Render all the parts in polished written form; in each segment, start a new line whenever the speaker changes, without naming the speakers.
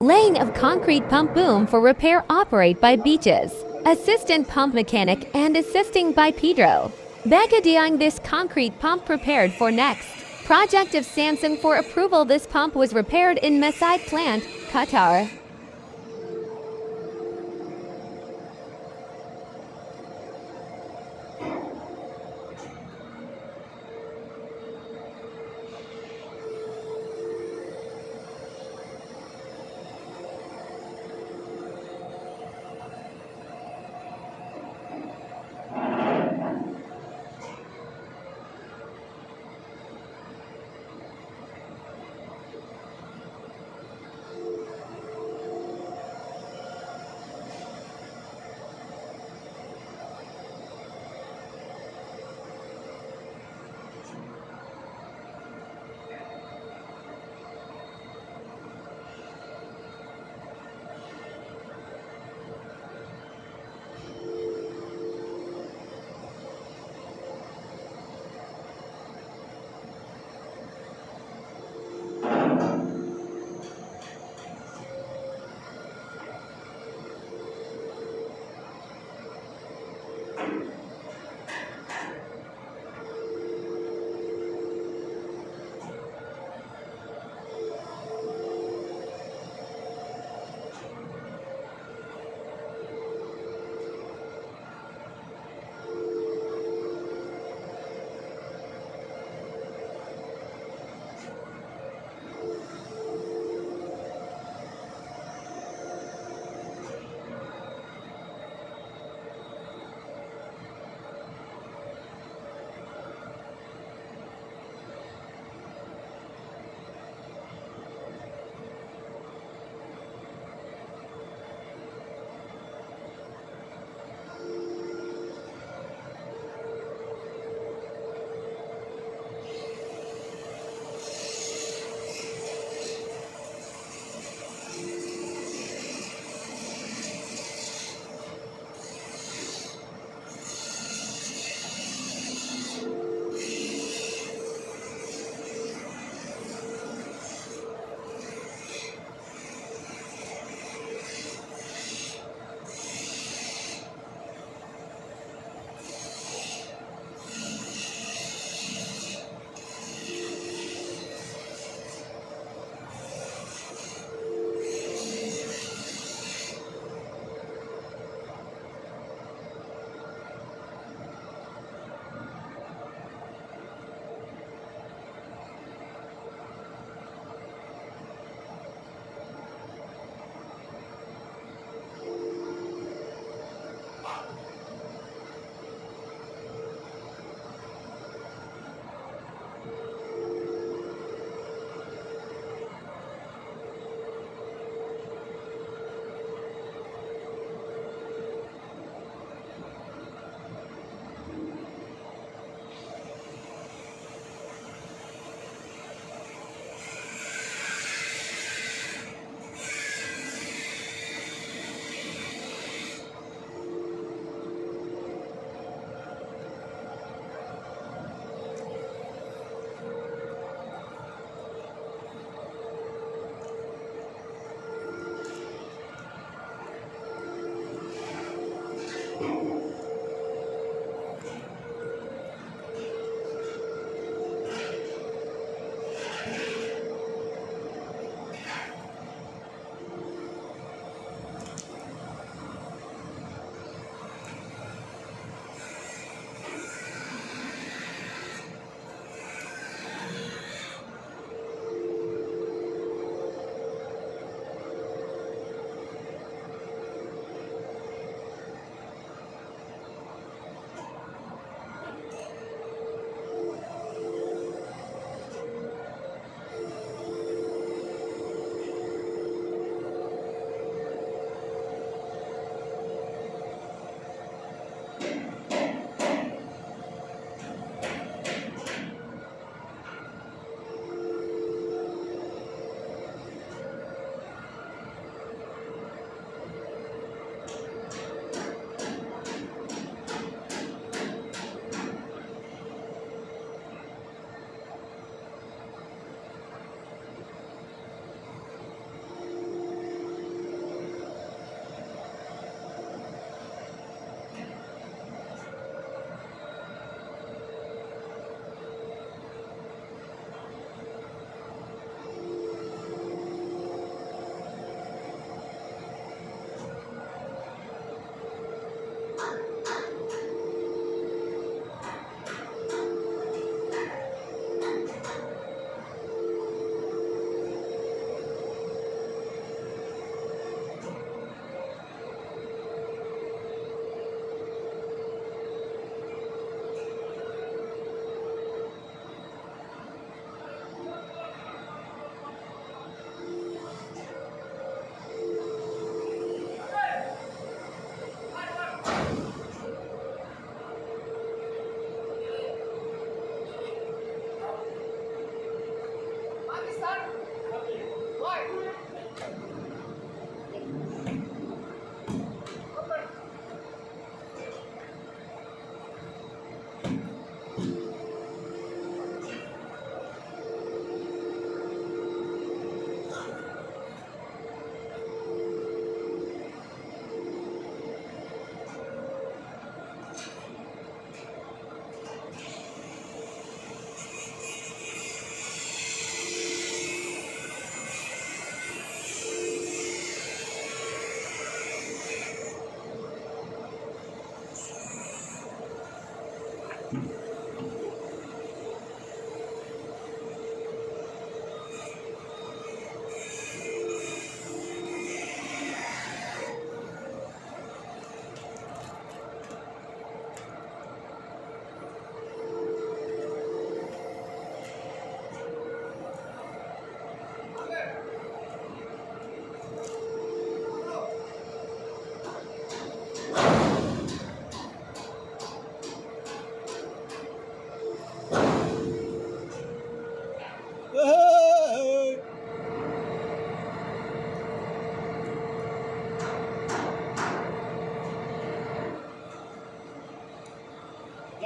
Laying of concrete pump boom for repair operate by Beaches. Assistant pump mechanic and assisting by Pedro. Bagadiang this concrete pump prepared for next. Project of Samsung for approval. This pump was repaired in Mesaid plant, Qatar.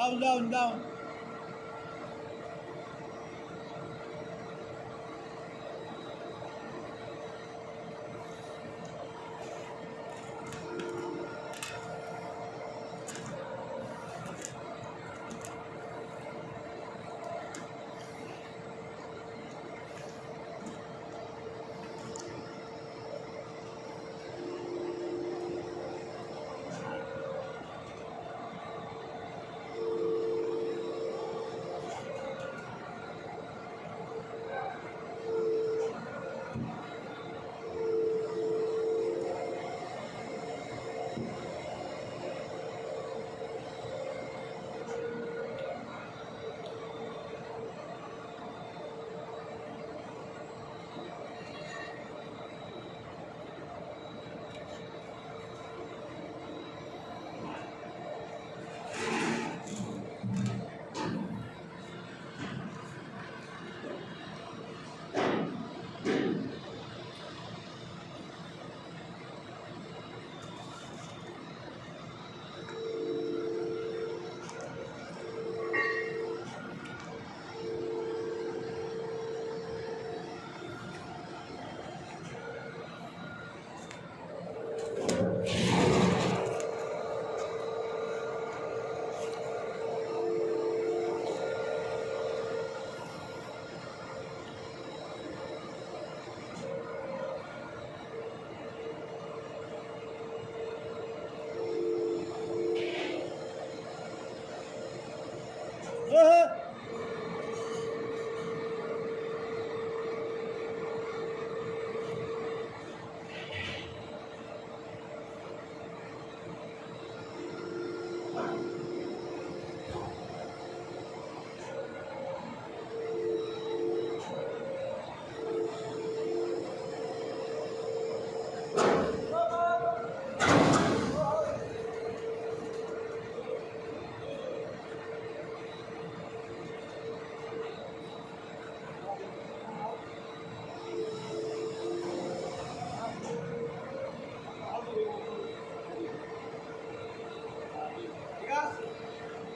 Down, down, down.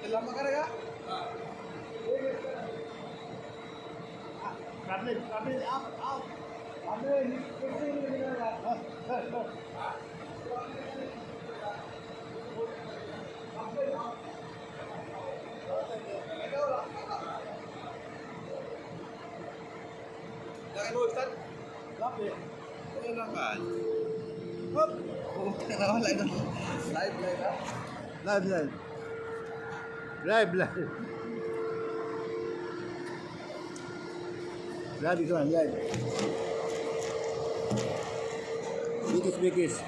Lama ka na ka? Ramil, Ramil, up. Ramil, Lagi mo, Ustad? Ramil. Ano naman? Hop! Pumunta na wala ito. Live, ha? Live. Live. Live ito man, live. Bikis.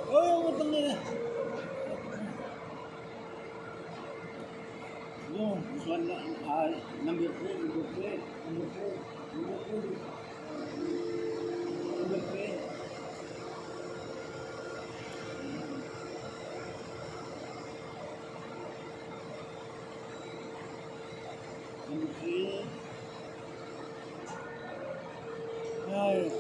Oh, yung utang nila. Yung, this one, number 3. Ay,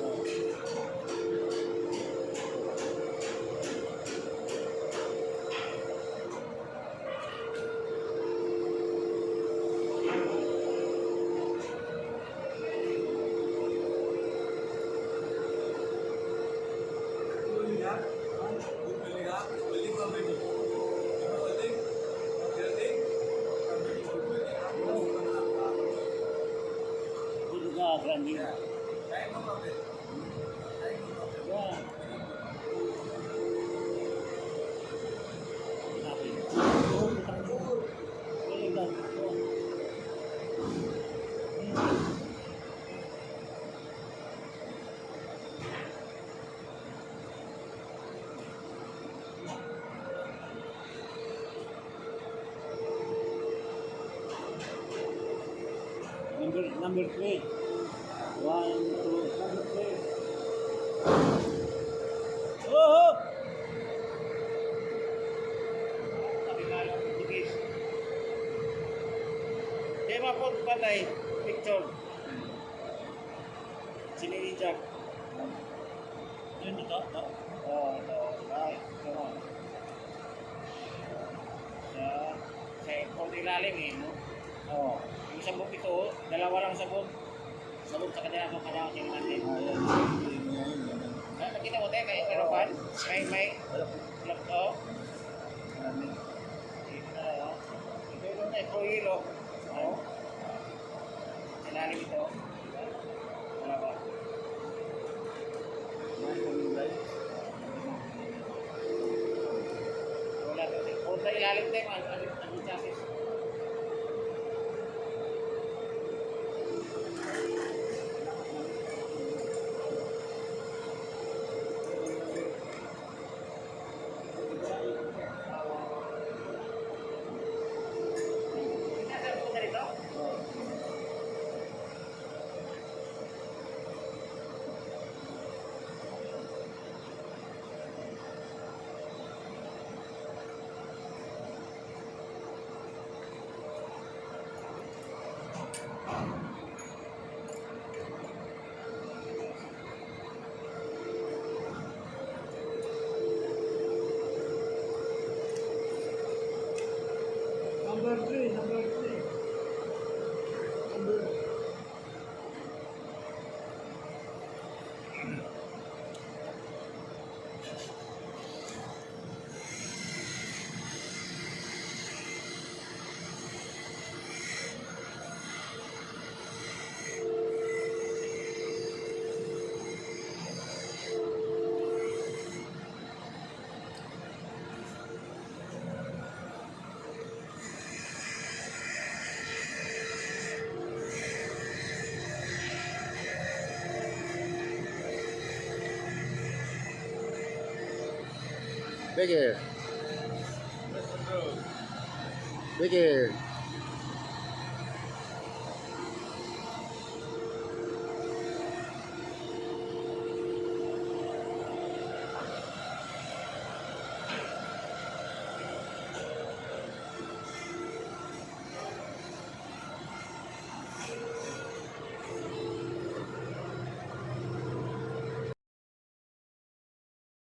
itu ka grande. Yeah. number 3. 1, 2, number 3. Oh! Sabi nga lang, Portuguese. Di ba po patay, picture. Sininijak. Yun ito? Oo, ito. Right. Come on. Sa port ilalim eh, no? Oo. Yung sabog ito, dalawa lang sabog. Sabog sa kanila ng kanila tingin natin. Nakita mo tayo, may aeropan? May lock to? Dito na, no? Ito yung na, pro hilo. Oo. Ilalim ito. Wala ba? Wala ito. Kung sa ilalim tayo, ang chassis. Number 3, number 3.
Bigger. Bigger.